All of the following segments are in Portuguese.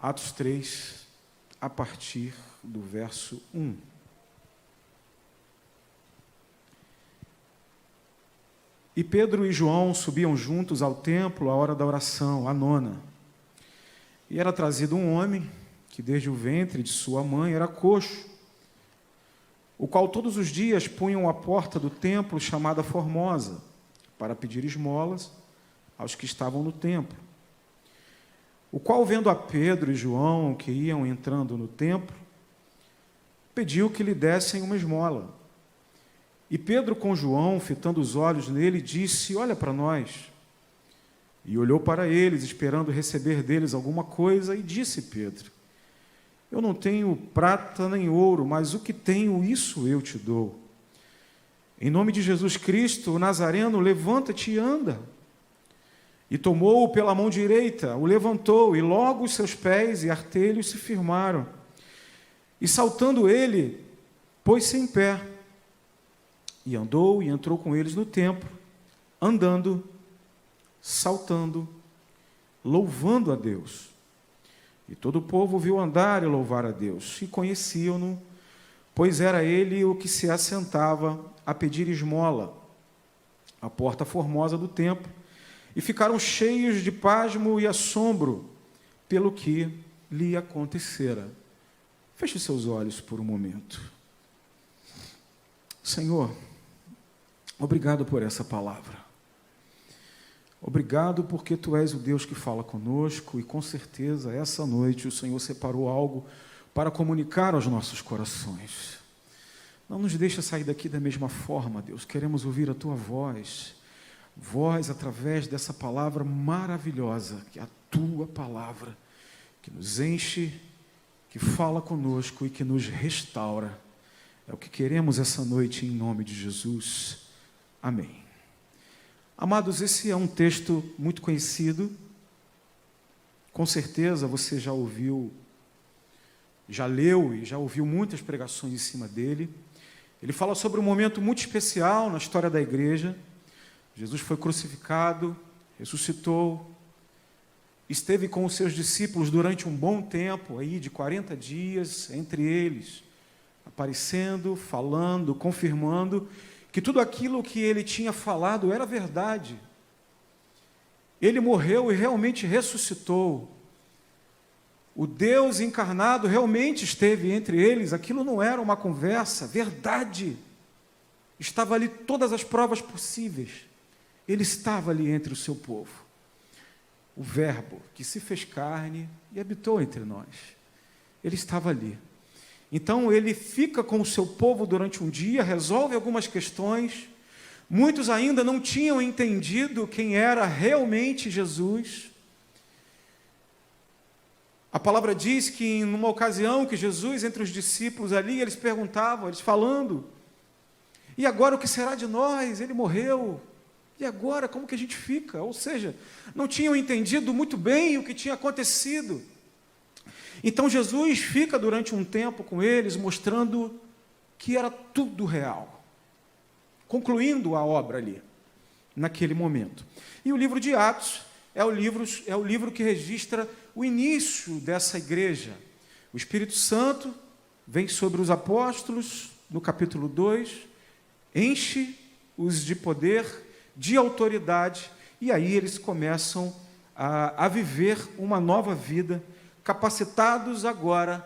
Atos 3, a partir do verso 1. E Pedro e João subiam juntos ao templo à hora da oração, a nona. E era trazido um homem que desde o ventre de sua mãe era coxo, o qual todos os dias punham à porta do templo chamada Formosa, para pedir esmolas aos que estavam no templo. O qual, vendo a Pedro e João, que iam entrando no templo, pediu que lhe dessem uma esmola. E Pedro, com João, fitando os olhos nele, disse: olha para nós. E olhou para eles, esperando receber deles alguma coisa, e disse Pedro: eu não tenho prata nem ouro, mas o que tenho, isso eu te dou. Em nome de Jesus Cristo, o Nazareno, levanta-te e anda. E tomou-o pela mão direita, o levantou, e logo os seus pés e artelhos se firmaram. E saltando ele, pôs-se em pé, e andou e entrou com eles no templo, andando, saltando, louvando a Deus. E todo o povo viu andar e louvar a Deus, e conheciam-no, pois era ele o que se assentava a pedir esmola, à porta formosa do templo, e ficaram cheios de pasmo e assombro pelo que lhe acontecera. Feche seus olhos por um momento. Senhor, obrigado por essa palavra. Obrigado porque Tu és o Deus que fala conosco e, com certeza, essa noite o Senhor separou algo para comunicar aos nossos corações. Não nos deixa sair daqui da mesma forma, Deus. Queremos ouvir a Tua voz. Voz através dessa palavra maravilhosa, que é a Tua palavra, que nos enche, que fala conosco e que nos restaura. É o que queremos essa noite, em nome de Jesus. Amém. Amados, esse é um texto muito conhecido. Com certeza você já ouviu, já leu e já ouviu muitas pregações em cima dele. Ele fala sobre um momento muito especial na história da igreja. Jesus foi crucificado, ressuscitou, esteve com os seus discípulos durante um bom tempo, aí de 40 dias, entre eles, aparecendo, falando, confirmando que tudo aquilo que ele tinha falado era verdade. Ele morreu e realmente ressuscitou. O Deus encarnado realmente esteve entre eles, aquilo não era uma conversa, verdade. Estava ali todas as provas possíveis. Ele estava ali entre o seu povo. O Verbo que se fez carne e habitou entre nós. Ele estava ali. Então, ele fica com o seu povo durante um dia, resolve algumas questões. Muitos ainda não tinham entendido quem era realmente Jesus. A palavra diz que, em uma ocasião que Jesus, entre os discípulos ali, eles perguntavam, eles falando: e agora o que será de nós? Ele morreu. E agora, como que a gente fica? Ou seja, não tinham entendido muito bem o que tinha acontecido. Então, Jesus fica durante um tempo com eles, mostrando que era tudo real, concluindo a obra ali, naquele momento. E o livro de Atos é o livro que registra o início dessa igreja. O Espírito Santo vem sobre os apóstolos, no capítulo 2, enche-os de poder, de autoridade, e aí eles começam a viver uma nova vida, capacitados agora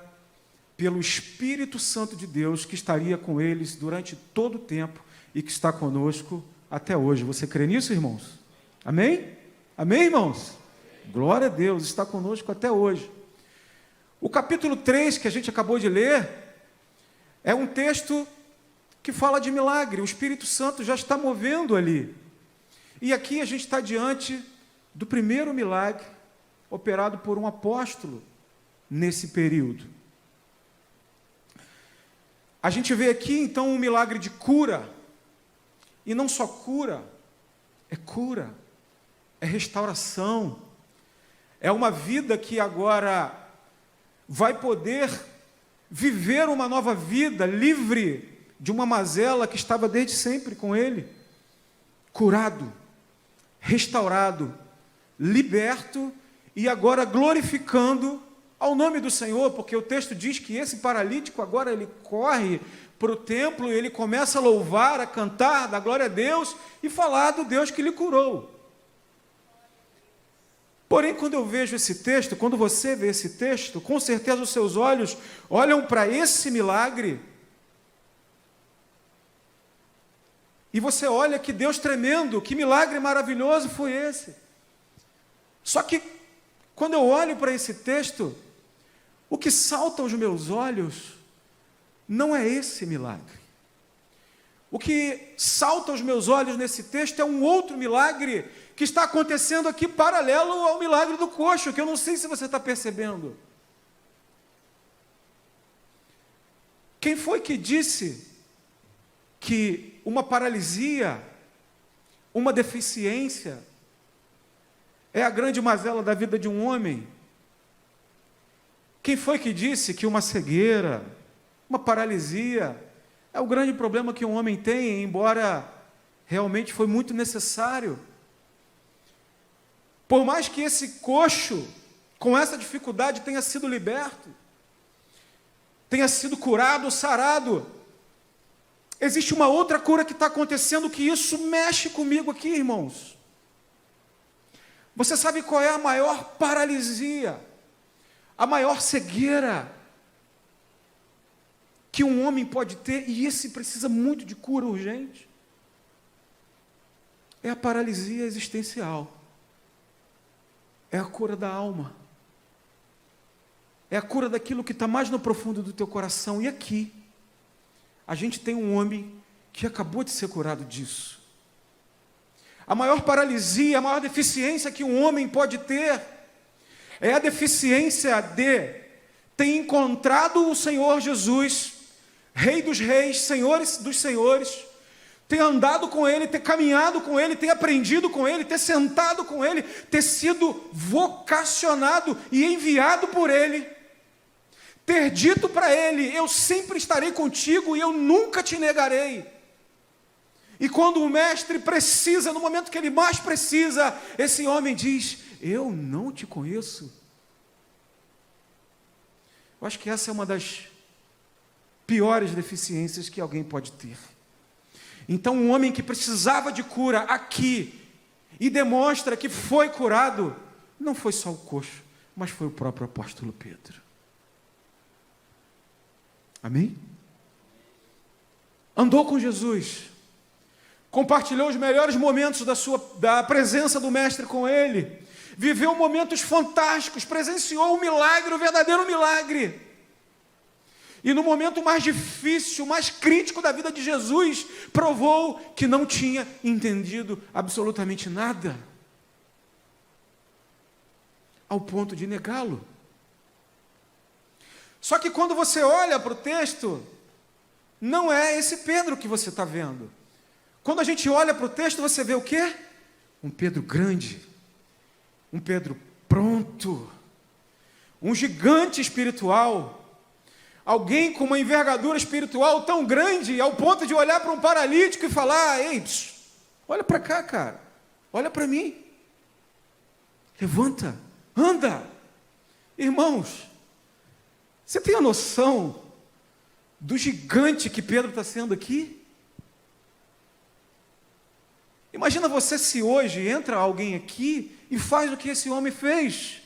pelo Espírito Santo de Deus, que estaria com eles durante todo o tempo e que está conosco até hoje. Você crê nisso, irmãos? Amém? Amém, irmãos? Glória a Deus, está conosco até hoje. O capítulo 3, que a gente acabou de ler, é um texto que fala de milagre. O Espírito Santo já está movendo ali. E aqui a gente está diante do primeiro milagre operado por um apóstolo nesse período. A gente vê aqui, então, um milagre de cura. E não só cura, é restauração. É uma vida que agora vai poder viver uma nova vida, livre de uma mazela que estava desde sempre com ele. Curado, restaurado, liberto e agora glorificando ao nome do Senhor, porque o texto diz que esse paralítico agora ele corre para o templo e ele começa a louvar, a cantar, dar glória a Deus e falar do Deus que lhe curou. Porém, quando eu vejo esse texto, quando você vê esse texto, com certeza os seus olhos olham para esse milagre e você olha que Deus tremendo, que milagre maravilhoso foi esse. Só que, quando eu olho para esse texto, o que salta aos meus olhos não é esse milagre. O que salta aos meus olhos nesse texto é um outro milagre que está acontecendo aqui paralelo ao milagre do coxo, que eu não sei se você está percebendo. Quem foi que disse que uma paralisia, uma deficiência, é a grande mazela da vida de um homem? Quem foi que disse que uma cegueira, uma paralisia, é o grande problema que um homem tem, embora realmente foi muito necessário? Por mais que esse coxo, com essa dificuldade, tenha sido liberto, tenha sido curado, sarado, existe uma outra cura que está acontecendo, que isso mexe comigo aqui, irmãos. Você sabe qual é a maior paralisia, a maior cegueira que um homem pode ter, e esse precisa muito de cura urgente? É a paralisia existencial. É a cura da alma. É a cura daquilo que está mais no profundo do teu coração. E aqui, a gente tem um homem que acabou de ser curado disso. A maior paralisia, a maior deficiência que um homem pode ter é a deficiência de ter encontrado o Senhor Jesus, Rei dos Reis, Senhores dos Senhores, ter andado com Ele, ter caminhado com Ele, ter aprendido com Ele, ter sentado com Ele, ter sido vocacionado e enviado por Ele, ter dito para Ele: eu sempre estarei contigo e eu nunca te negarei. E quando o mestre precisa, no momento que ele mais precisa, esse homem diz: eu não te conheço. Eu acho que essa é uma das piores deficiências que alguém pode ter. Então, um homem que precisava de cura aqui, e demonstra que foi curado, não foi só o coxo, mas foi o próprio apóstolo Pedro. Amém? Andou com Jesus, compartilhou os melhores momentos da presença do mestre com ele, viveu momentos fantásticos, presenciou o milagre, o verdadeiro milagre. E no momento mais difícil, mais crítico da vida de Jesus, provou que não tinha entendido absolutamente nada, ao ponto de negá-lo. Só que quando você olha para o texto, não é esse Pedro que você está vendo. Quando a gente olha para o texto, você vê o quê? Um Pedro grande, um Pedro pronto, um gigante espiritual, alguém com uma envergadura espiritual tão grande, ao ponto de olhar para um paralítico e falar: ei, olha para cá, cara, olha para mim, levanta, anda. Irmãos, você tem a noção do gigante que Pedro está sendo aqui? Imagina você se hoje entra alguém aqui e faz o que esse homem fez.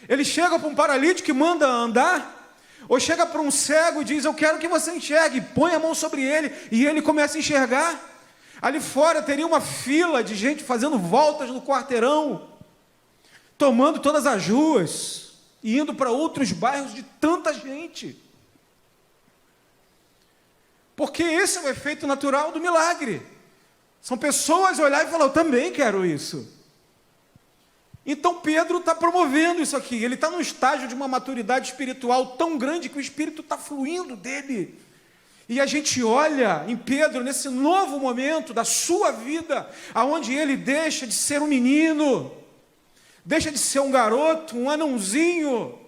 Ele chega para um paralítico e manda andar, ou chega para um cego e diz: eu quero que você enxergue, põe a mão sobre ele, e ele começa a enxergar. Ali fora teria uma fila de gente fazendo voltas no quarteirão, tomando todas as ruas, e indo para outros bairros de tanta gente. Porque esse é o efeito natural do milagre. São pessoas olhar e falar: eu também quero isso. Então Pedro está promovendo isso aqui. Ele está num estágio de uma maturidade espiritual tão grande que o Espírito está fluindo dele. E a gente olha em Pedro nesse novo momento da sua vida, aonde ele deixa de ser um menino, deixa de ser um garoto, um anãozinho,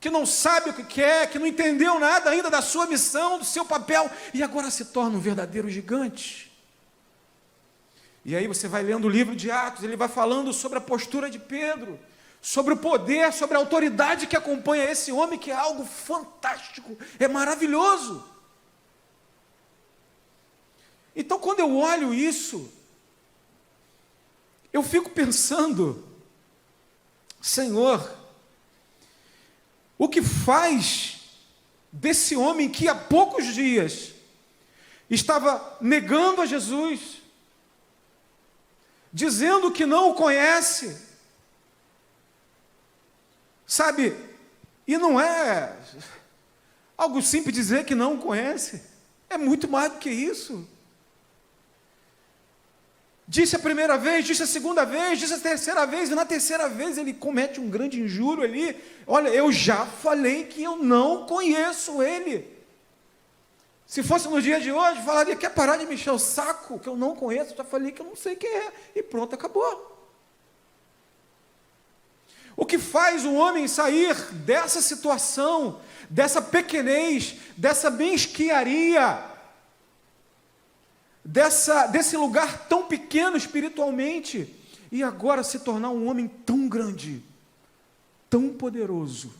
que não sabe o que quer, que não entendeu nada ainda da sua missão, do seu papel, e agora se torna um verdadeiro gigante. E aí você vai lendo o livro de Atos, ele vai falando sobre a postura de Pedro, sobre o poder, sobre a autoridade que acompanha esse homem, que é algo fantástico, é maravilhoso. Então, quando eu olho isso, eu fico pensando, Senhor, o que faz desse homem que há poucos dias estava negando a Jesus, dizendo que não o conhece, sabe, e não é algo simples dizer que não o conhece, é muito mais do que isso. Disse a primeira vez, disse a segunda vez, disse a terceira vez, e na terceira vez ele comete um grande injúrio ali. Olha, eu já falei que eu não conheço ele. Se fosse no dia de hoje, falaria, quer parar de me encher o saco, que eu não conheço, já falei que eu não sei quem é, e pronto, acabou. O que faz o homem sair dessa situação, dessa pequenez, dessa mesquinharia, desse lugar tão pequeno espiritualmente, e agora se tornar um homem tão grande, tão poderoso,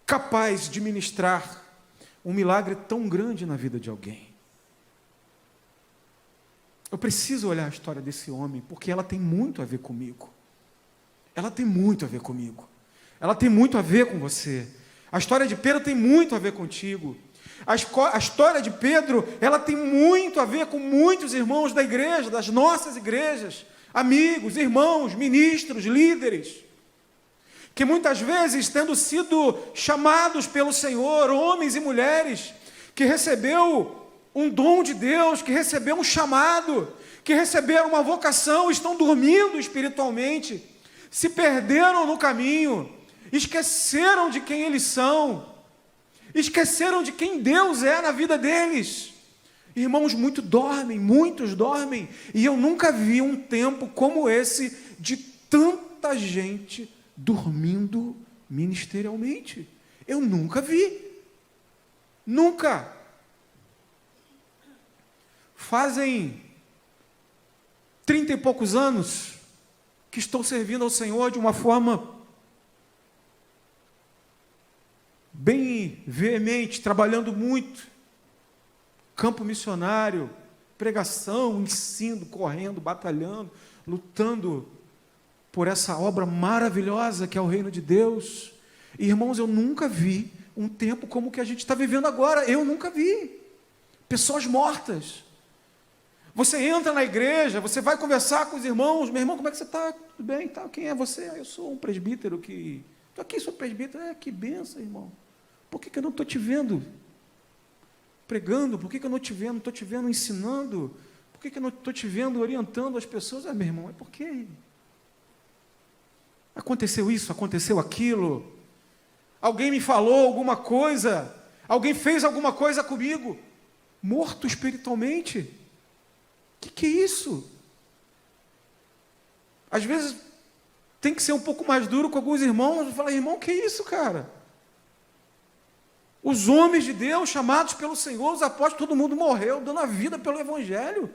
capaz de ministrar um milagre tão grande na vida de alguém. Eu preciso olhar a história desse homem, porque ela tem muito a ver comigo. Ela tem muito a ver comigo. Ela tem muito a ver com você. A história de Pedro tem muito a ver contigo. A história de Pedro, ela tem muito a ver com muitos irmãos da igreja, das nossas igrejas, amigos, irmãos, ministros, líderes, que muitas vezes, tendo sido chamados pelo Senhor, homens e mulheres, que recebeu um dom de Deus, que recebeu um chamado, que receberam uma vocação, estão dormindo espiritualmente, se perderam no caminho, esqueceram de quem eles são, esqueceram de quem Deus é na vida deles. Irmãos, muitos dormem, e eu nunca vi um tempo como esse, de tanta gente dormindo ministerialmente. Eu nunca vi. Nunca. Fazem 30 e poucos anos que estou servindo ao Senhor de uma forma bem veemente, trabalhando muito, campo missionário, pregação, ensino, correndo, batalhando, lutando por essa obra maravilhosa que é o reino de Deus. E, irmãos, eu nunca vi um tempo como o que a gente está vivendo agora. Eu nunca vi. Pessoas mortas. Você entra na igreja, você vai conversar com os irmãos, meu irmão, como é que você está? Tudo bem? Tá. Quem é você? Eu sou um presbítero que... Estou aqui, sou presbítero. Que benção, irmão. Por que eu não estou te vendo pregando? Por que eu não estou te vendo ensinando? Por que eu não estou te vendo orientando as pessoas? Meu irmão, é porque aconteceu isso, aconteceu aquilo. Alguém me falou alguma coisa, alguém fez alguma coisa comigo. Morto espiritualmente. Que é isso? Às vezes tem que ser um pouco mais duro com alguns irmãos. Falar, irmão, que é isso, cara? Os homens de Deus, chamados pelo Senhor, os apóstolos, todo mundo morreu, dando a vida pelo Evangelho.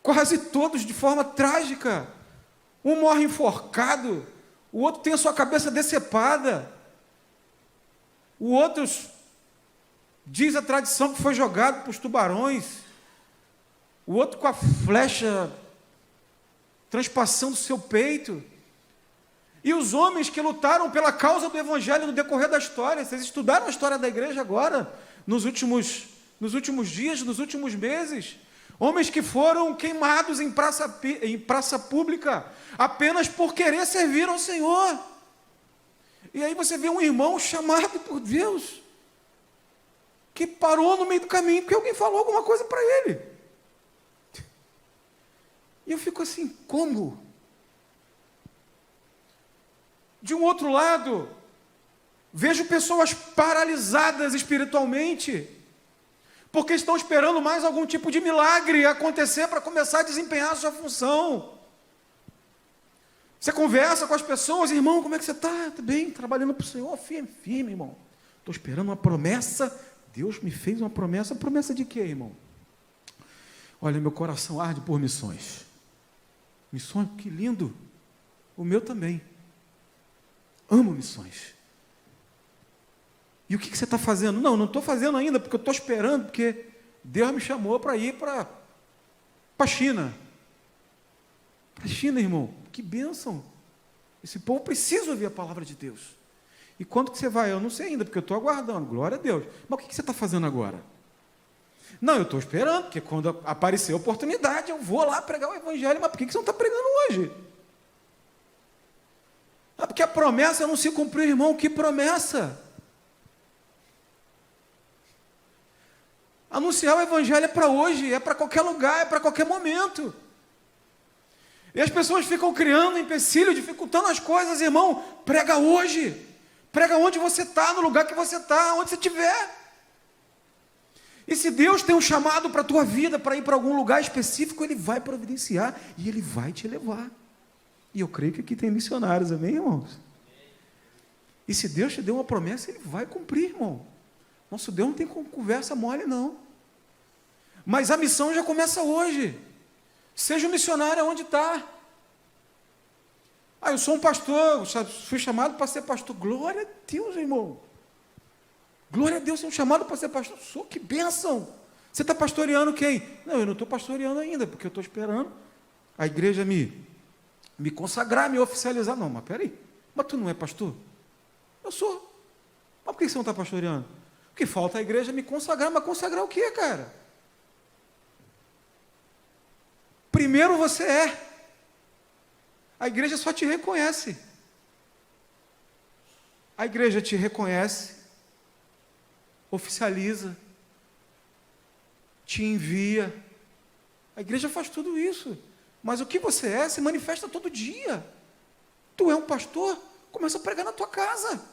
Quase todos de forma trágica. Um morre enforcado, o outro tem a sua cabeça decepada, o outro, diz a tradição, que foi jogado para os tubarões, o outro com a flecha transpassando o seu peito. E os homens que lutaram pela causa do Evangelho no decorrer da história, vocês estudaram a história da igreja agora, nos últimos dias, nos últimos meses, homens que foram queimados em praça pública, apenas por querer servir ao Senhor. E aí você vê um irmão chamado por Deus, que parou no meio do caminho, porque alguém falou alguma coisa para ele. E eu fico assim, como? De um outro lado, vejo pessoas paralisadas espiritualmente, porque estão esperando mais algum tipo de milagre acontecer para começar a desempenhar a sua função. Você conversa com as pessoas, irmão, como é que você está? Tudo bem? Trabalhando para o Senhor? Firme, irmão. Estou esperando uma promessa. Deus me fez uma promessa. Promessa de quê, irmão? Olha, meu coração arde por missões. Missões, que lindo. O meu também. Amo missões. E o que você está fazendo? Não estou fazendo ainda, porque eu estou esperando, porque Deus me chamou para ir para a China. Para a China, irmão. Que bênção. Esse povo precisa ouvir a palavra de Deus. E quando que você vai? Eu não sei ainda, porque eu estou aguardando. Glória a Deus. Mas o que você está fazendo agora? Não, eu estou esperando, porque quando aparecer a oportunidade, eu vou lá pregar o evangelho. Mas por que você não está pregando hoje? Ah, porque a promessa não se cumpriu, irmão. Que promessa? Anunciar o evangelho é para hoje, é para qualquer lugar, é para qualquer momento. E as pessoas ficam criando empecilho, dificultando as coisas, irmão. Prega hoje. Prega onde você está, no lugar que você está, onde você estiver. E se Deus tem um chamado para a tua vida, para ir para algum lugar específico, Ele vai providenciar e Ele vai te levar. E eu creio que aqui tem missionários, amém, irmãos? E se Deus te deu uma promessa, Ele vai cumprir, irmão. Nosso Deus não tem conversa mole, não. Mas a missão já começa hoje. Seja um missionário onde está. Ah, eu sou um pastor, fui chamado para ser pastor. Glória a Deus, irmão. Glória a Deus, tem um chamado para ser pastor. Sou, que bênção. Você está pastoreando quem? Não, eu não estou pastoreando ainda, porque eu estou esperando a igreja me consagrar, me oficializar. Não, mas peraí, mas tu não é pastor? Eu sou. Mas por que você não está pastoreando? Porque falta a igreja me consagrar, mas consagrar o quê, cara? Primeiro você é. A igreja só te reconhece. A igreja te reconhece, oficializa, te envia. A igreja faz tudo isso. Mas o que você é se manifesta todo dia. Tu é um pastor, começa a pregar na tua casa.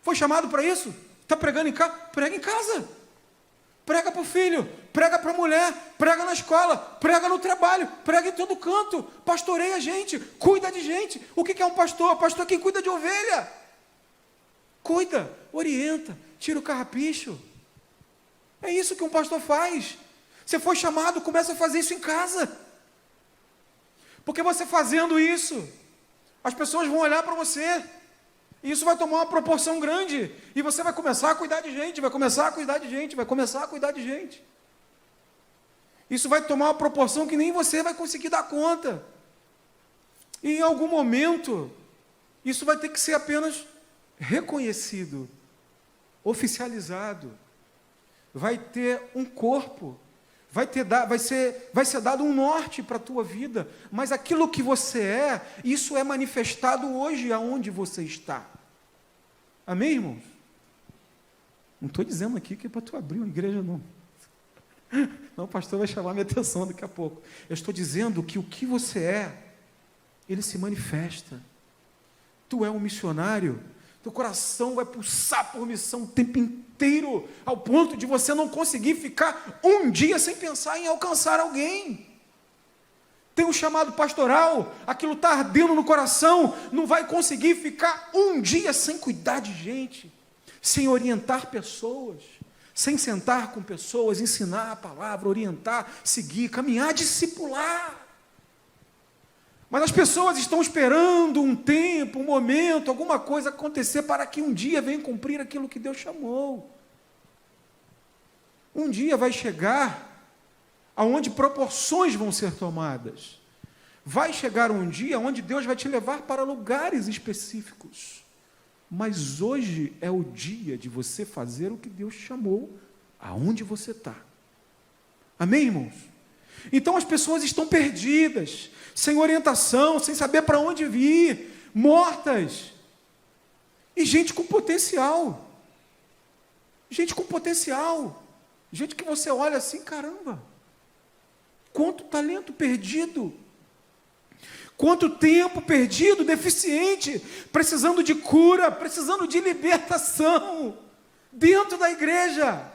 Foi chamado para isso? Está pregando em casa? Prega em casa. Prega para o filho, prega para a mulher, prega na escola, prega no trabalho, prega em todo canto, pastoreia gente, cuida de gente. O que é um pastor? Pastor é quem cuida de ovelha. Cuida, orienta, tira o carrapicho. É isso que um pastor faz. Você foi chamado, começa a fazer isso em casa. Porque você fazendo isso, as pessoas vão olhar para você. E isso vai tomar uma proporção grande. E você vai começar a cuidar de gente, vai começar a cuidar de gente, vai começar a cuidar de gente. Isso vai tomar uma proporção que nem você vai conseguir dar conta. E em algum momento, isso vai ter que ser apenas reconhecido, oficializado. Vai ter um corpo, vai ser dado um norte para a tua vida. Mas aquilo que você é, isso é manifestado hoje aonde você está. Amém, irmãos? Não estou dizendo aqui que é para tu abrir uma igreja, não. Não, o pastor vai chamar minha atenção daqui a pouco. Eu estou dizendo que o que você é, ele se manifesta. Tu é um missionário, teu coração vai pulsar por missão o tempo inteiro, ao ponto de você não conseguir ficar um dia sem pensar em alcançar alguém. Tem um chamado pastoral, aquilo está ardendo no coração, não vai conseguir ficar um dia sem cuidar de gente, sem orientar pessoas, sem sentar com pessoas, ensinar a palavra, orientar, seguir, caminhar, discipular. Mas as pessoas estão esperando um tempo, um momento, alguma coisa acontecer para que um dia venha cumprir aquilo que Deus chamou. Um dia vai chegar aonde proporções vão ser tomadas. Vai chegar um dia onde Deus vai te levar para lugares específicos. Mas hoje é o dia de você fazer o que Deus chamou, aonde você está. Amém, irmãos? Então as pessoas estão perdidas, sem orientação, sem saber para onde vir, mortas. E gente com potencial. Gente com potencial. Gente que você olha assim, caramba, quanto talento perdido, quanto tempo perdido, deficiente, precisando de cura, precisando de libertação, dentro da igreja.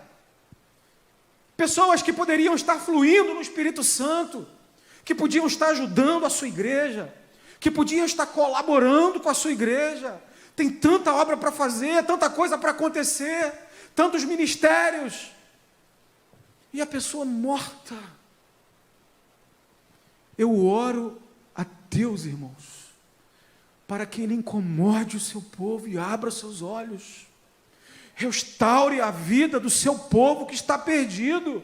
Pessoas que poderiam estar fluindo no Espírito Santo, que podiam estar ajudando a sua igreja, que podiam estar colaborando com a sua igreja. Tem tanta obra para fazer, tanta coisa para acontecer, tantos ministérios. E a pessoa morta. Eu oro a Deus, irmãos, para que Ele incomode o seu povo e abra seus olhos, restaure a vida do seu povo que está perdido.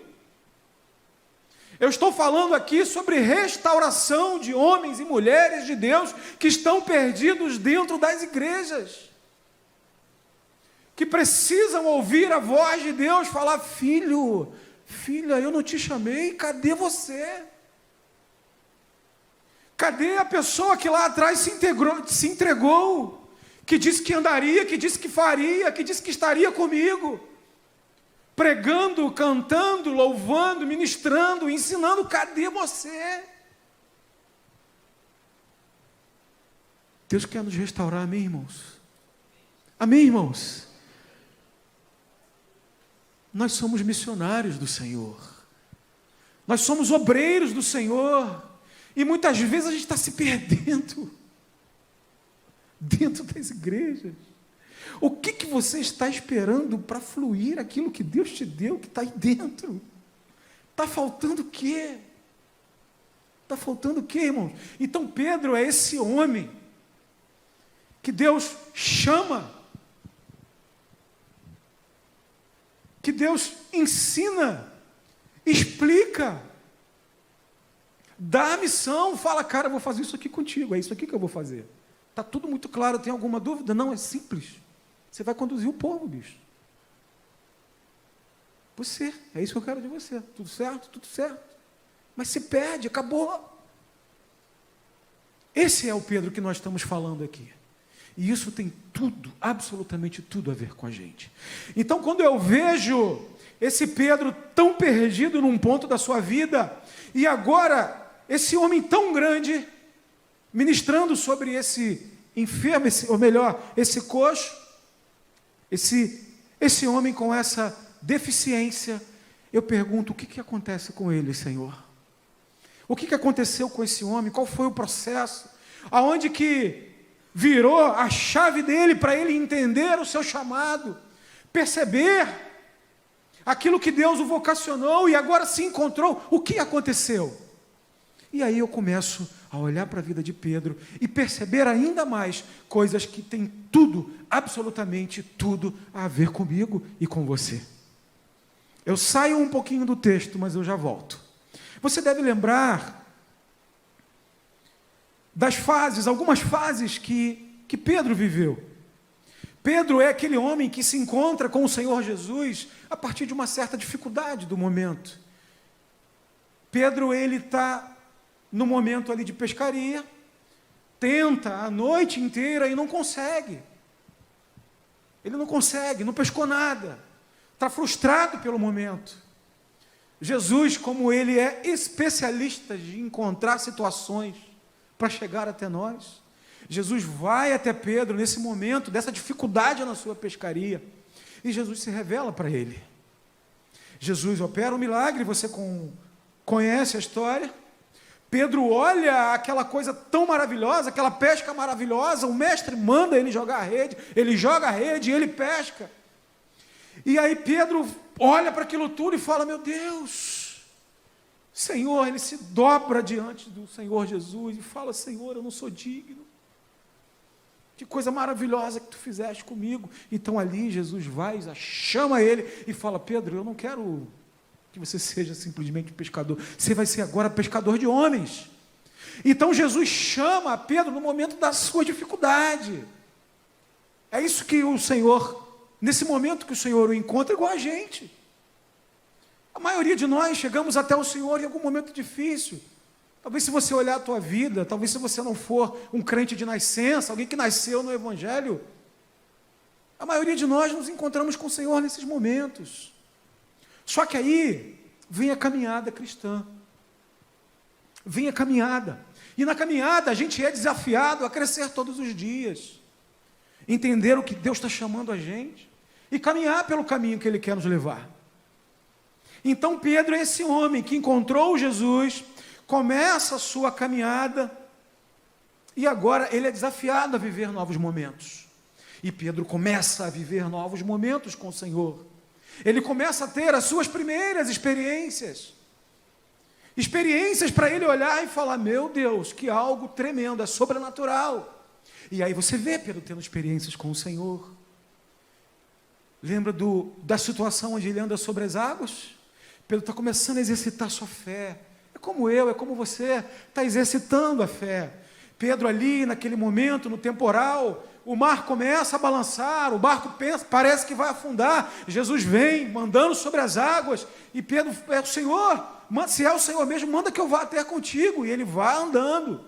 Eu estou falando aqui sobre restauração de homens e mulheres de Deus que estão perdidos dentro das igrejas, que precisam ouvir a voz de Deus falar: filho, filha, eu não te chamei, cadê você? Cadê a pessoa que lá atrás se entregou, que disse que andaria, que disse que faria, que disse que estaria comigo? Pregando, cantando, louvando, ministrando, ensinando, cadê você? Deus quer nos restaurar, amém, irmãos? Amém, irmãos? Nós somos missionários do Senhor, nós somos obreiros do Senhor, e muitas vezes a gente está se perdendo dentro das igrejas. O que você está esperando para fluir aquilo que Deus te deu, que está aí dentro? Está faltando o quê? Está faltando o quê, irmãos? Então Pedro é esse homem que Deus chama, que Deus ensina, explica, dá a missão, fala: cara, eu vou fazer isso aqui contigo, é isso aqui que eu vou fazer. Está tudo muito claro, tem alguma dúvida? Não, é simples. Você vai conduzir o povo, bicho. Você, é isso que eu quero de você. Tudo certo? Tudo certo. Mas se perde, acabou. Esse é o Pedro que nós estamos falando aqui. E isso tem tudo, absolutamente tudo a ver com a gente. Então, quando eu vejo esse Pedro tão perdido num ponto da sua vida, e agora esse homem tão grande, ministrando sobre esse enfermo, ou melhor, esse coxo, esse homem com essa deficiência, eu pergunto: o que acontece com ele, Senhor? O que aconteceu com esse homem? Qual foi o processo? Aonde que virou a chave dele para ele entender o seu chamado, perceber aquilo que Deus o vocacionou e agora se encontrou? O que aconteceu? E aí eu começo a olhar para a vida de Pedro e perceber ainda mais coisas que têm tudo, absolutamente tudo, a ver comigo e com você. Eu saio um pouquinho do texto, mas eu já volto. Você deve lembrar das fases, algumas fases que Pedro viveu. Pedro é aquele homem que se encontra com o Senhor Jesus a partir de uma certa dificuldade do momento. Pedro, ele está no momento ali de pescaria, tenta a noite inteira e não consegue. Ele não consegue, não pescou nada, está frustrado pelo momento. Jesus, como ele é especialista de encontrar situações para chegar até nós, Jesus vai até Pedro nesse momento dessa dificuldade na sua pescaria, e Jesus se revela para ele. Jesus opera um milagre, você conhece a história. Pedro olha aquela coisa tão maravilhosa, aquela pesca maravilhosa, o mestre manda ele jogar a rede, ele joga a rede e ele pesca. E aí Pedro olha para aquilo tudo e fala: meu Deus, Senhor, ele se dobra diante do Senhor Jesus e fala: Senhor, eu não sou digno. Que coisa maravilhosa que tu fizeste comigo. Então ali Jesus vai, chama ele e fala: Pedro, eu não quero que você seja simplesmente pescador, você vai ser agora pescador de homens. Então Jesus chama Pedro no momento da sua dificuldade. É isso que o Senhor, nesse momento que o Senhor o encontra, igual a gente. A maioria de nós chegamos até o Senhor em algum momento difícil. Talvez se você olhar a tua vida, talvez se você não for um crente de nascença, alguém que nasceu no Evangelho, a maioria de nós nos encontramos com o Senhor nesses momentos. Só que aí vem a caminhada cristã, vem a caminhada, e na caminhada a gente é desafiado a crescer todos os dias, entender o que Deus está chamando a gente, e caminhar pelo caminho que Ele quer nos levar. Então Pedro é esse homem que encontrou Jesus, começa a sua caminhada, e agora ele é desafiado a viver novos momentos, e Pedro começa a viver novos momentos com o Senhor. Ele começa a ter as suas primeiras experiências. experiências para ele olhar e falar: meu Deus, que algo tremendo, é sobrenatural. E aí você vê Pedro tendo experiências com o Senhor. Lembra da situação onde ele anda sobre as águas? Pedro está começando a exercitar sua fé. É como eu, é como você, está exercitando a fé. Pedro ali, naquele momento, no temporal, o mar começa a balançar, o barco parece que vai afundar. Jesus vem, mandando sobre as águas, e Pedro: é o Senhor, se é o Senhor mesmo, manda que eu vá até contigo. E ele vai andando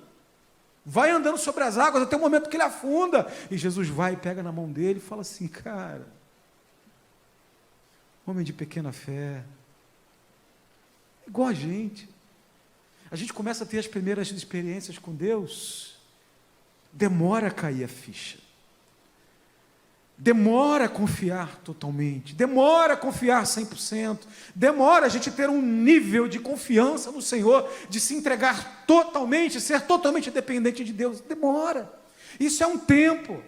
sobre as águas, até o momento que ele afunda. E Jesus vai e pega na mão dele e fala assim: cara, homem de pequena fé, igual a gente começa a ter as primeiras experiências com Deus, demora a cair a ficha, demora a confiar totalmente, demora a confiar 100%, demora a gente ter um nível de confiança no Senhor, de se entregar totalmente, ser totalmente dependente de Deus, demora, isso é um tempo.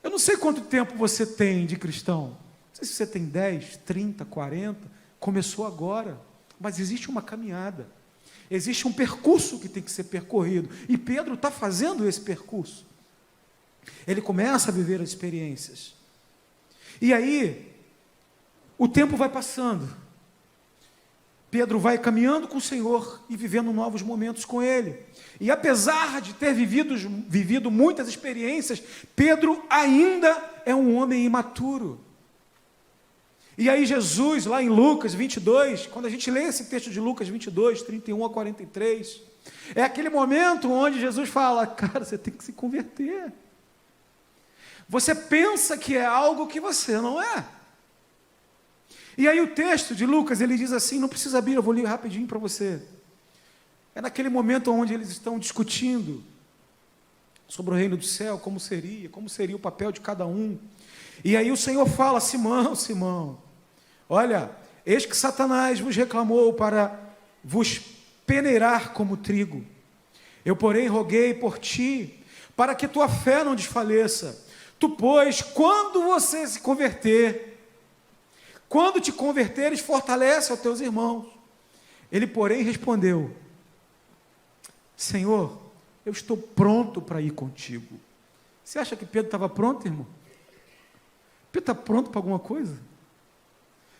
Eu não sei quanto tempo você tem de cristão, não sei se você tem 10, 30, 40, começou agora, mas existe uma caminhada, existe um percurso que tem que ser percorrido, e Pedro está fazendo esse percurso. Ele começa a viver as experiências, e aí o tempo vai passando, Pedro vai caminhando com o Senhor e vivendo novos momentos com Ele, e apesar de ter vivido muitas experiências, Pedro ainda é um homem imaturo. E aí Jesus, lá em Lucas 22, quando a gente lê esse texto de Lucas 22, 31 a 43, é aquele momento onde Jesus fala: cara, você tem que se converter. Você pensa que é algo que você não é. E aí o texto de Lucas, ele diz assim, não precisa abrir, eu vou ler rapidinho para você. É naquele momento onde eles estão discutindo sobre o reino do céu, como seria o papel de cada um. E aí o Senhor fala: Simão, Simão, olha, eis que Satanás vos reclamou para vos peneirar como trigo. Eu, porém, roguei por ti, para que tua fé não desfaleça. Tu, pois, quando você se converter, quando te converteres, fortalece aos teus irmãos. Ele, porém, respondeu: Senhor, eu estou pronto para ir contigo. Você acha que Pedro estava pronto, irmão? Pedro está pronto para alguma coisa?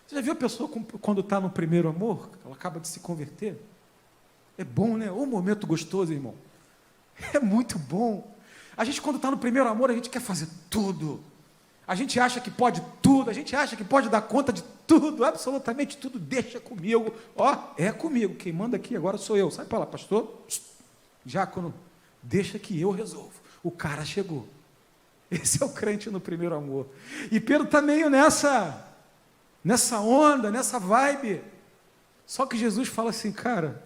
Você já viu a pessoa quando está no primeiro amor, ela acaba de se converter? É bom, né? Um momento gostoso, irmão. É muito bom. A gente, quando está no primeiro amor, a gente quer fazer tudo. A gente acha que pode tudo, a gente acha que pode dar conta de tudo, absolutamente tudo. Deixa comigo. Ó, é comigo. Quem manda aqui agora sou eu. Sai para lá, pastor. Diácono, deixa que eu resolvo. O cara chegou. Esse é o crente no primeiro amor. E Pedro está meio nessa onda, nessa vibe. Só que Jesus fala assim: cara,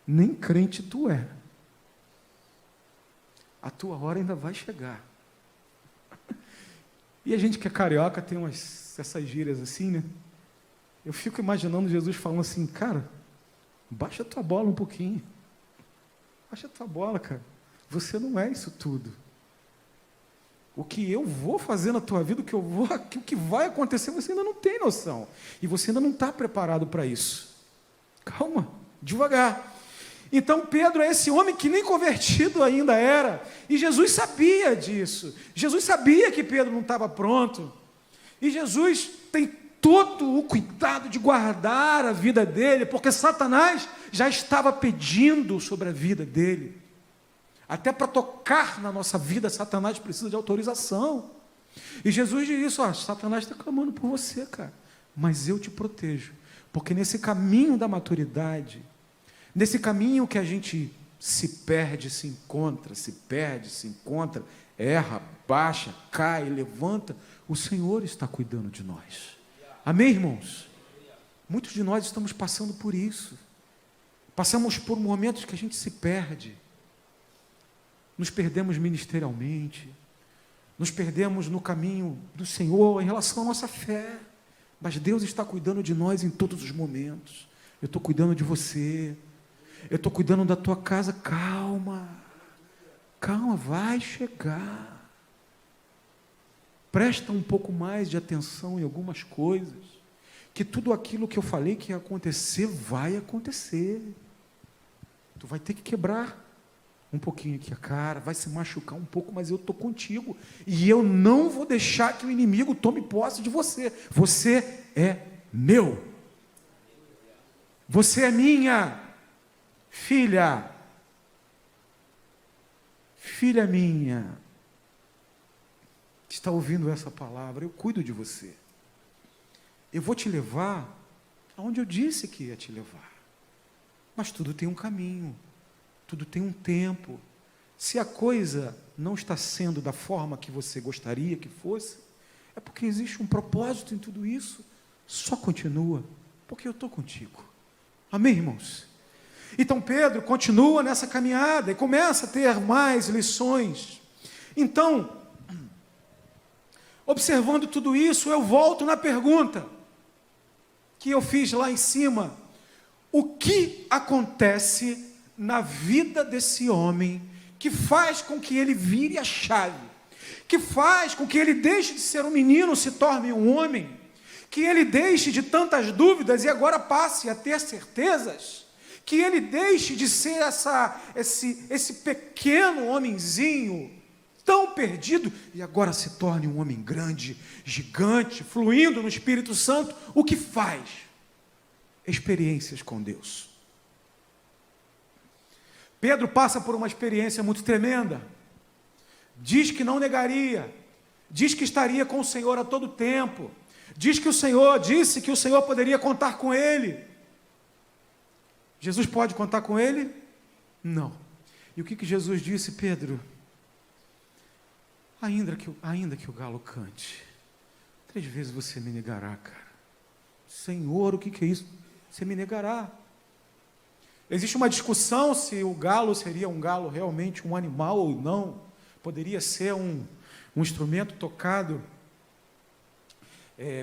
nem crente tu é. A tua hora ainda vai chegar. E a gente que é carioca tem essas gírias assim, né? Eu fico imaginando Jesus falando assim: cara, baixa a tua bola um pouquinho. Baixa a tua bola, cara. Você não é isso tudo. O que eu vou fazer na tua vida, o que vai acontecer, você ainda não tem noção. E você ainda não está preparado para isso. Calma, devagar. Então Pedro é esse homem que nem convertido ainda era. E Jesus sabia disso. Jesus sabia que Pedro não estava pronto. E Jesus tem todo o cuidado de guardar a vida dele, porque Satanás já estava pedindo sobre a vida dele. Até para tocar na nossa vida, Satanás precisa de autorização. E Jesus diz isso: Satanás está clamando por você, cara, mas eu te protejo, porque nesse caminho da maturidade, nesse caminho que a gente se perde, se encontra, erra, baixa, cai, levanta, o Senhor está cuidando de nós. Amém, irmãos? Muitos de nós estamos passando por isso. Passamos por momentos que a gente se perde. Nos perdemos ministerialmente, nos perdemos no caminho do Senhor em relação à nossa fé, mas Deus está cuidando de nós em todos os momentos. Eu estou cuidando de você, eu estou cuidando da tua casa. Calma, vai chegar. Presta um pouco mais de atenção em algumas coisas, que tudo aquilo que eu falei que ia acontecer, vai acontecer. Tu vai ter que quebrar um pouquinho aqui a cara, vai se machucar um pouco, mas eu estou contigo. E eu não vou deixar que o inimigo tome posse de você. Você é meu. Você é minha filha. Filha minha. Está ouvindo essa palavra? Eu cuido de você. Eu vou te levar aonde eu disse que ia te levar. Mas tudo tem um caminho. Tudo tem um tempo. Se a coisa não está sendo da forma que você gostaria que fosse, é porque existe um propósito em tudo isso. Só continua, porque eu estou contigo. Amém, irmãos? Então Pedro continua nessa caminhada e começa a ter mais lições. Então, observando tudo isso, eu volto na pergunta que eu fiz lá em cima. O que acontece na vida desse homem que faz com que ele vire a chave, que faz com que ele deixe de ser um menino, se torne um homem, que ele deixe de tantas dúvidas e agora passe a ter certezas, que ele deixe de ser esse pequeno homenzinho tão perdido e agora se torne um homem grande, gigante, fluindo no Espírito Santo. O que faz? Experiências com Deus. Pedro passa por uma experiência muito tremenda. Diz que não negaria, diz que estaria com o Senhor a todo tempo, diz que o Senhor disse que o Senhor poderia contar com ele. Jesus pode contar com ele? Não. E o que Jesus disse, Pedro? Ainda que o galo cante, 3 vezes você me negará, cara. Senhor, o que é isso? Você me negará. Existe uma discussão se o galo seria um galo realmente um animal ou não. Poderia ser um instrumento tocado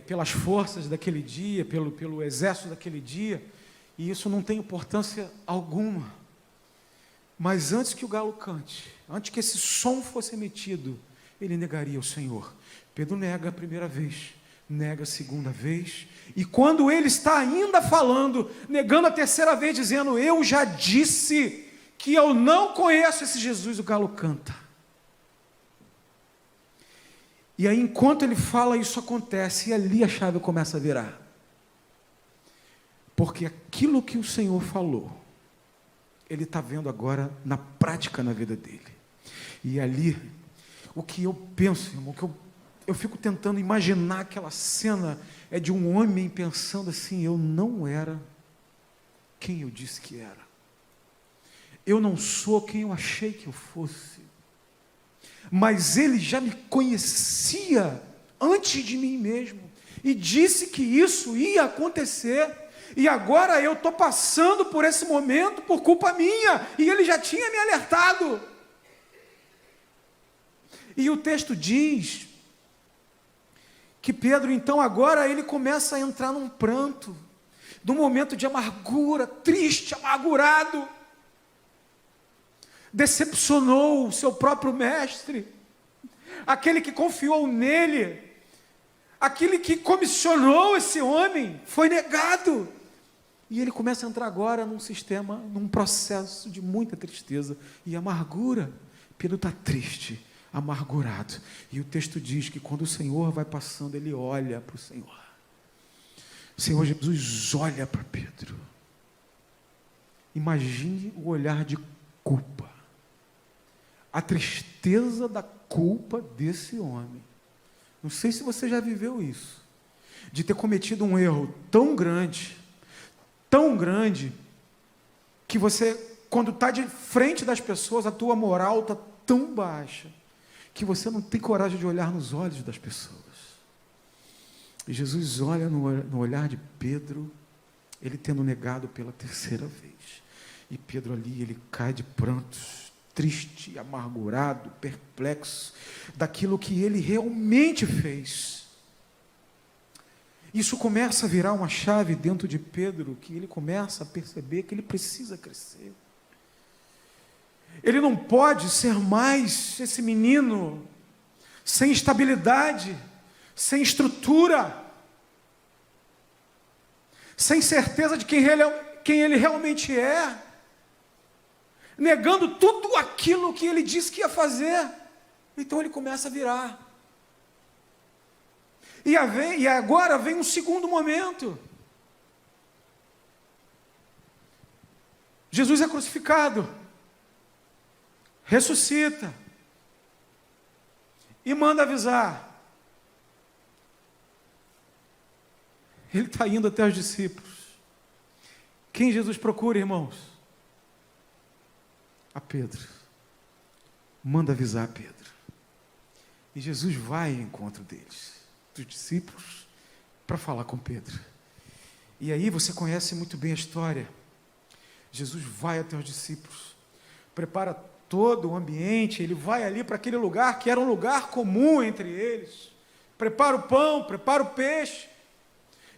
pelas forças daquele dia, pelo exército daquele dia, e isso não tem importância alguma. Mas antes que o galo cante, antes que esse som fosse emitido, ele negaria o Senhor. Pedro nega a primeira vez, nega a segunda vez, e quando ele está ainda falando, negando a terceira vez, dizendo, eu já disse que eu não conheço esse Jesus, o galo canta. E aí, enquanto ele fala, isso acontece, e ali a chave começa a virar. Porque aquilo que o Senhor falou, ele está vendo agora na prática na vida dele. E ali, o que eu penso, irmão, que eu fico tentando imaginar aquela cena, é de um homem pensando assim, eu não era quem eu disse que era. Eu não sou quem eu achei que eu fosse. Mas ele já me conhecia antes de mim mesmo, e disse que isso ia acontecer, e agora eu estou passando por esse momento por culpa minha, e ele já tinha me alertado. E o texto diz que Pedro, então, agora ele começa a entrar num pranto, num momento de amargura, triste, amargurado. Decepcionou o seu próprio mestre, aquele que confiou nele, aquele que comissionou esse homem, foi negado. E ele começa a entrar agora num processo de muita tristeza e amargura. Pedro está triste, amargurado. E o texto diz que quando o Senhor vai passando, ele olha para o Senhor. O Senhor Jesus olha para Pedro. Imagine o olhar de culpa. A tristeza da culpa desse homem. Não sei se você já viveu isso, de ter cometido um erro tão grande, que você, quando está de frente das pessoas, a tua moral está tão baixa, que você não tem coragem de olhar nos olhos das pessoas. E Jesus olha no olhar de Pedro, ele tendo negado pela terceira vez. E Pedro ali, ele cai de prantos, triste, amargurado, perplexo, daquilo que ele realmente fez. Isso começa a virar uma chave dentro de Pedro, que ele começa a perceber que ele precisa crescer. Ele não pode ser mais esse menino sem estabilidade, sem estrutura, sem certeza de quem ele realmente é. negando tudo aquilo que ele disse que ia fazer. Então ele começa a virar. E agora vem um segundo momento. Jesus é crucificado, ressuscita e manda avisar. Ele está indo até os discípulos. Quem Jesus procura, irmãos? A Pedro. Manda avisar a Pedro. E Jesus vai ao encontro deles, dos discípulos, para falar com Pedro. E aí você conhece muito bem a história. Jesus vai até os discípulos, prepara todo o ambiente, ele vai ali para aquele lugar que era um lugar comum entre eles, prepara o pão, prepara o peixe,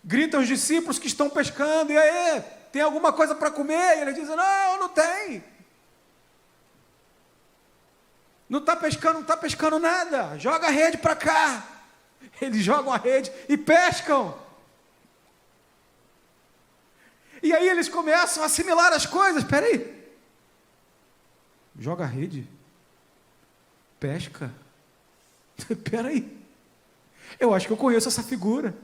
grita aos discípulos que estão pescando, e aí, tem alguma coisa para comer? E eles dizem, não tem. Não está pescando nada, joga a rede para cá. Eles jogam a rede e pescam. E aí eles começam a assimilar as coisas. Espera aí. Joga a rede. Pesca. Espera aí. Eu acho que eu conheço essa figura.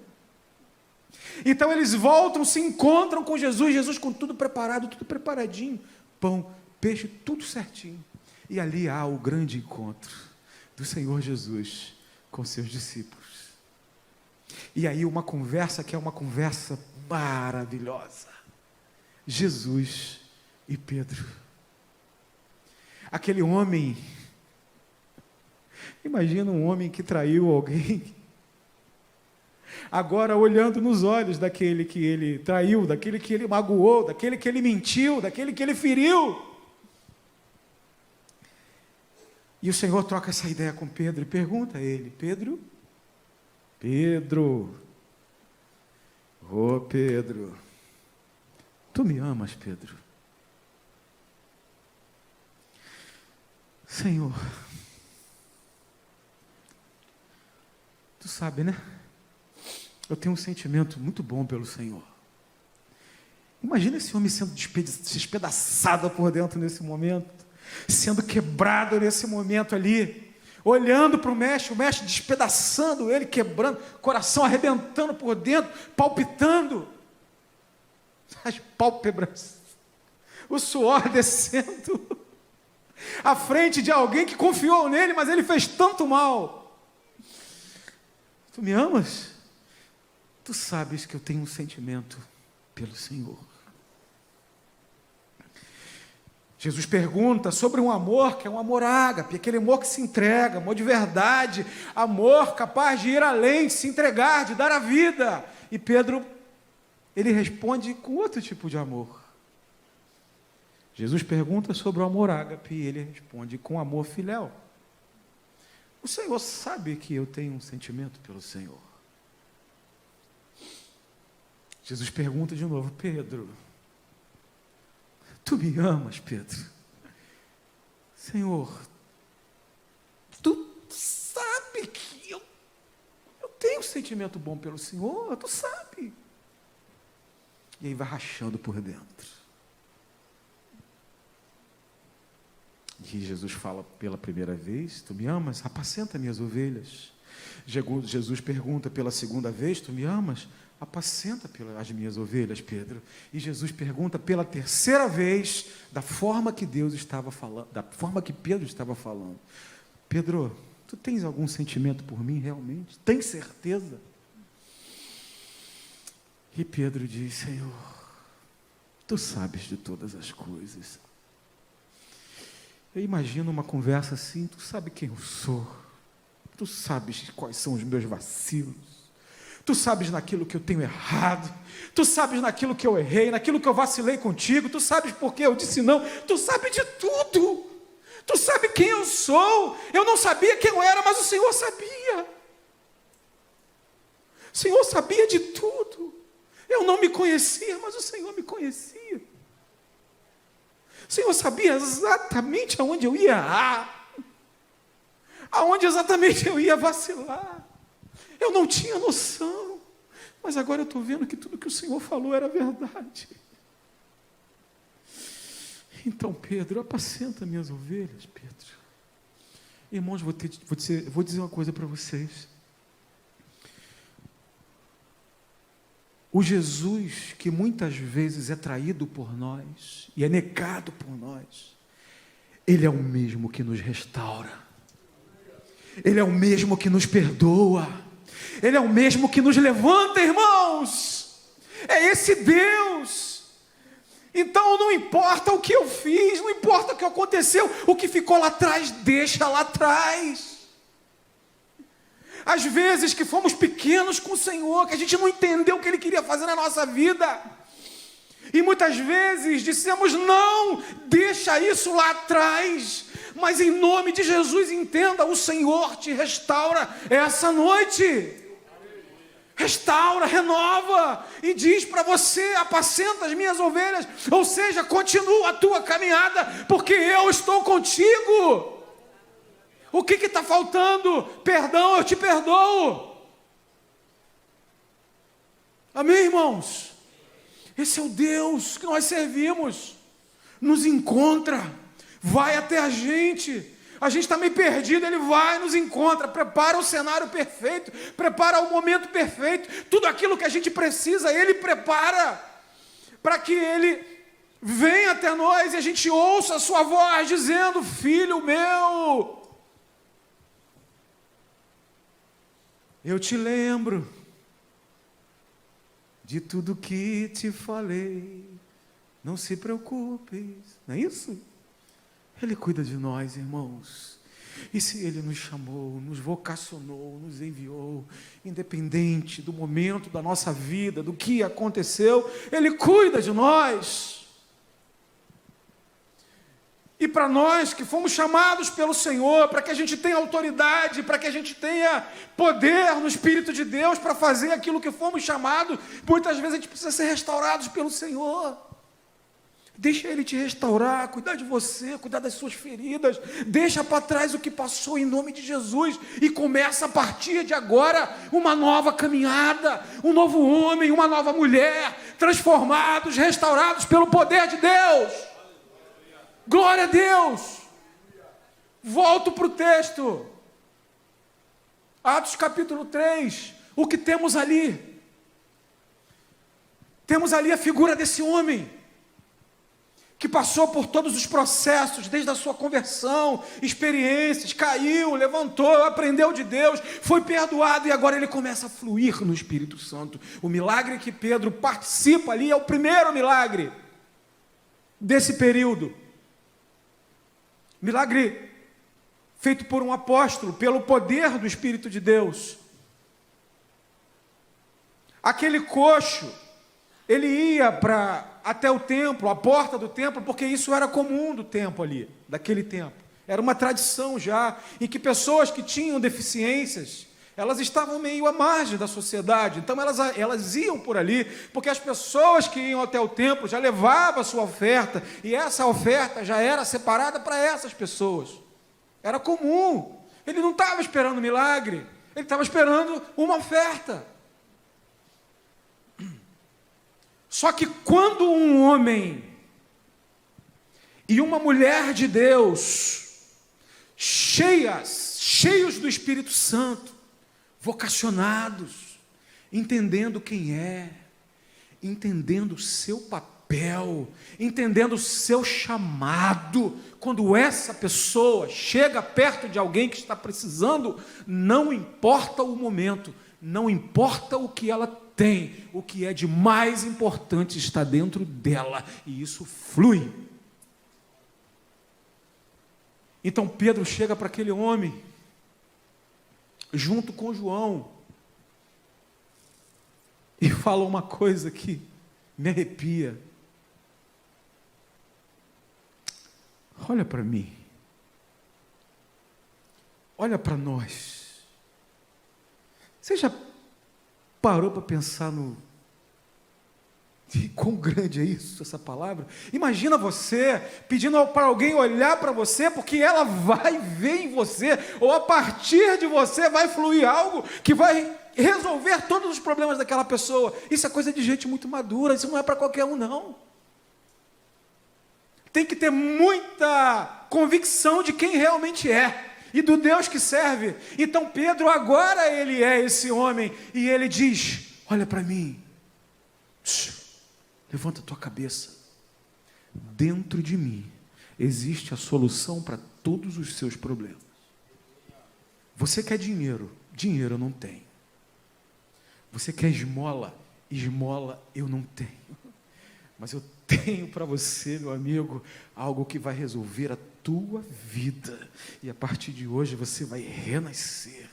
Então eles voltam, se encontram com Jesus. Jesus com tudo preparado, tudo preparadinho. Pão, peixe, tudo certinho. E ali há o grande encontro do Senhor Jesus com seus discípulos. E aí uma conversa que é uma conversa maravilhosa. Jesus e Pedro. Aquele homem, imagina um homem que traiu alguém, agora olhando nos olhos daquele que ele traiu, daquele que ele magoou, daquele que ele mentiu, daquele que ele feriu. E o Senhor troca essa ideia com Pedro e pergunta a ele, Pedro, tu me amas, Pedro? Senhor, tu sabe, né? Eu tenho um sentimento muito bom pelo Senhor. Imagina esse homem sendo despedaçado por dentro nesse momento, sendo quebrado nesse momento ali, olhando para o mestre despedaçando ele, quebrando, coração arrebentando por dentro, palpitando, as pálpebras, o suor descendo, à frente de alguém que confiou nele, mas ele fez tanto mal. Tu me amas? Tu sabes que eu tenho um sentimento pelo Senhor. Jesus pergunta sobre um amor que é um amor ágape, aquele amor que se entrega, amor de verdade, amor capaz de ir além, de se entregar, de dar a vida. E Pedro, ele responde com outro tipo de amor. Jesus pergunta sobre o amor ágape e ele responde com amor filéu. O Senhor sabe que eu tenho um sentimento pelo Senhor. Jesus pergunta de novo, Pedro, tu me amas, Pedro? Senhor, tu sabe que eu tenho um sentimento bom pelo Senhor, tu sabe. E aí vai rachando por dentro. E Jesus fala pela primeira vez, tu me amas? Apacenta minhas ovelhas. Jesus pergunta pela segunda vez, tu me amas? Apacenta as minhas ovelhas, Pedro. E Jesus pergunta pela terceira vez, da forma que Deus estava falando, da forma que Pedro estava falando. Pedro, tu tens algum sentimento por mim realmente? Tens certeza? E Pedro diz, Senhor, tu sabes de todas as coisas. Eu imagino uma conversa assim, tu sabe quem eu sou, tu sabes quais são os meus vacilos, tu sabes naquilo que eu tenho errado, tu sabes naquilo que eu errei, naquilo que eu vacilei contigo, tu sabes por que eu disse não, tu sabes de tudo, tu sabes quem eu sou, eu não sabia quem eu era, mas o Senhor sabia, o Senhor sabia de tudo, eu não me conhecia, mas o Senhor me conhecia, o Senhor sabia exatamente aonde eu ia errar, aonde exatamente eu ia vacilar. Eu não tinha noção, mas agora eu estou vendo que tudo que o Senhor falou era verdade. Então, Pedro, apacenta minhas ovelhas, Pedro. Irmãos, vou dizer uma coisa para vocês. O Jesus que muitas vezes é traído por nós e é negado por nós, Ele é o mesmo que nos restaura. Ele é o mesmo que nos perdoa. Ele é o mesmo que nos levanta, irmãos. É esse Deus. Então não importa o que eu fiz, não importa o que aconteceu, o que ficou lá atrás, deixa lá atrás. Às vezes que fomos pequenos com o Senhor, que a gente não entendeu o que Ele queria fazer na nossa vida. E muitas vezes dissemos, não, deixa isso lá atrás. Mas em nome de Jesus, entenda, o Senhor te restaura essa noite. Restaura, renova, e diz para você, apacenta as minhas ovelhas, ou seja, continua a tua caminhada, porque eu estou contigo. O que está faltando? Perdão, eu te perdoo. Amém, irmãos? Esse é o Deus que nós servimos, nos encontra, vai até a gente está meio perdido, Ele vai, nos encontra, prepara o cenário perfeito, prepara o momento perfeito, tudo aquilo que a gente precisa, Ele prepara, para que Ele venha até nós e a gente ouça a sua voz dizendo, filho meu, eu te lembro de tudo que te falei, não se preocupe, não é isso? Ele cuida de nós, irmãos. E se Ele nos chamou, nos vocacionou, nos enviou, independente do momento da nossa vida, do que aconteceu, Ele cuida de nós. E para nós que fomos chamados pelo Senhor, para que a gente tenha autoridade, para que a gente tenha poder no Espírito de Deus para fazer aquilo que fomos chamados, muitas vezes a gente precisa ser restaurados pelo Senhor. Deixa Ele te restaurar, cuidar de você, cuidar das suas feridas, deixa para trás o que passou em nome de Jesus e começa a partir de agora uma nova caminhada, um novo homem, uma nova mulher, transformados, restaurados pelo poder de Deus. Glória a Deus. Volto para o texto, Atos capítulo 3, o que temos ali? Temos ali a figura desse homem, que passou por todos os processos, desde a sua conversão, experiências, caiu, levantou, aprendeu de Deus, foi perdoado e agora ele começa a fluir no Espírito Santo. O milagre que Pedro participa ali é o primeiro milagre desse período. Milagre feito por um apóstolo, pelo poder do Espírito de Deus. Aquele coxo, ele ia até o templo, a porta do templo, porque isso era comum do templo ali, daquele tempo. Era uma tradição já, em que pessoas que tinham deficiências, elas estavam meio à margem da sociedade, então elas iam por ali, porque as pessoas que iam até o templo já levavam a sua oferta, e essa oferta já era separada para essas pessoas. Era comum. Ele não estava esperando milagre, ele estava esperando uma oferta. Só que quando um homem e uma mulher de Deus, cheios do Espírito Santo, vocacionados, entendendo quem é, entendendo o seu papel, entendendo o seu chamado, quando essa pessoa chega perto de alguém que está precisando, não importa o momento, não importa o que ela tem, o que é de mais importante está dentro dela, e isso flui. Então Pedro chega para aquele homem, junto com João, e fala uma coisa que me arrepia. Olha para mim, olha para nós. Você já parou para pensar quão grande é isso, essa palavra? Imagina você pedindo para alguém olhar para você, porque ela vai ver em você, ou a partir de você vai fluir algo que vai resolver todos os problemas daquela pessoa. Isso é coisa de gente muito madura, isso não é para qualquer um, não. tem que ter muita convicção de quem realmente é e do Deus que serve. Então Pedro agora ele é esse homem e ele diz: olha para mim, levanta a tua cabeça, dentro de mim existe a solução para todos os seus problemas. Você quer dinheiro? Dinheiro eu não tenho. Você quer esmola? Esmola eu não tenho. Mas eu tenho para você, meu amigo, algo que vai resolver a tua vida. E a partir de hoje você vai renascer.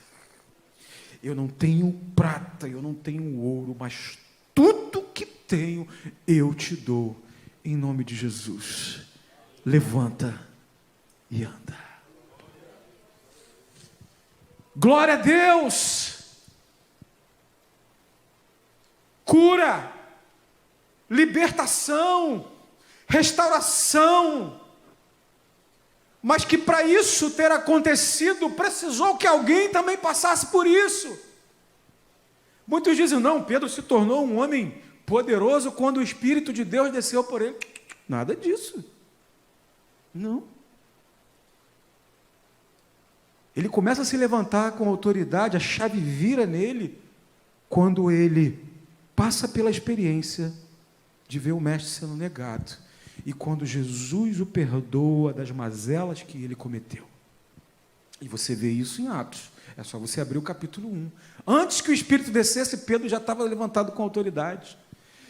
Eu não tenho prata, eu não tenho ouro, mas tudo que tenho eu te dou. Em nome de Jesus. Levanta e anda. Glória a Deus. Cura, libertação, restauração. Mas que para isso ter acontecido, precisou que alguém também passasse por isso. Muitos dizem: não, Pedro se tornou um homem poderoso quando o Espírito de Deus desceu por ele. Nada disso. Não. Ele começa a se levantar com autoridade, a chave vira nele, quando ele passa pela experiência de ver o mestre sendo negado. E quando Jesus o perdoa das mazelas que ele cometeu. E você vê isso em Atos. É só você abrir o capítulo 1. Antes que o Espírito descesse, Pedro já estava levantado com autoridade.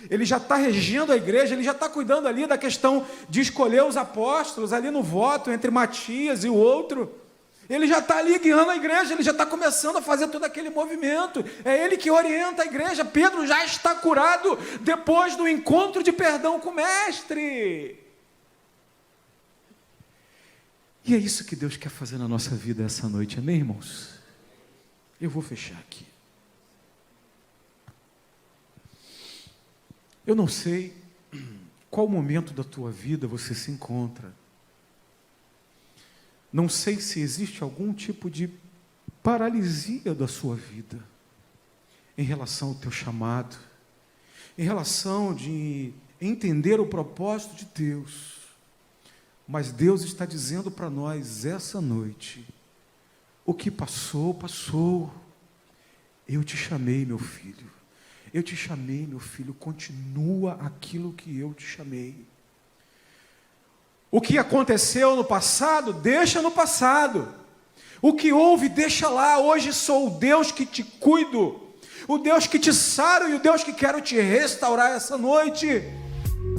Ele já está regendo a igreja, ele já está cuidando ali da questão de escolher os apóstolos, ali no voto entre Matias e o outro. Ele já está ali guiando a igreja, ele já está começando a fazer todo aquele movimento. É ele que orienta a igreja. Pedro já está curado depois do encontro de perdão com o mestre. E é isso que Deus quer fazer na nossa vida essa noite, amém, irmãos? Eu vou fechar aqui. Eu não sei qual momento da tua vida você se encontra. Não sei se existe algum tipo de paralisia da sua vida em relação ao teu chamado, em relação de entender o propósito de Deus. Mas Deus está dizendo para nós essa noite: o que passou, passou. Eu te chamei, meu filho. Eu te chamei, meu filho. Continua aquilo que eu te chamei. O que aconteceu no passado, deixa no passado. O que houve, deixa lá. Hoje sou o Deus que te cuido, o Deus que te saro e o Deus que quero te restaurar essa noite.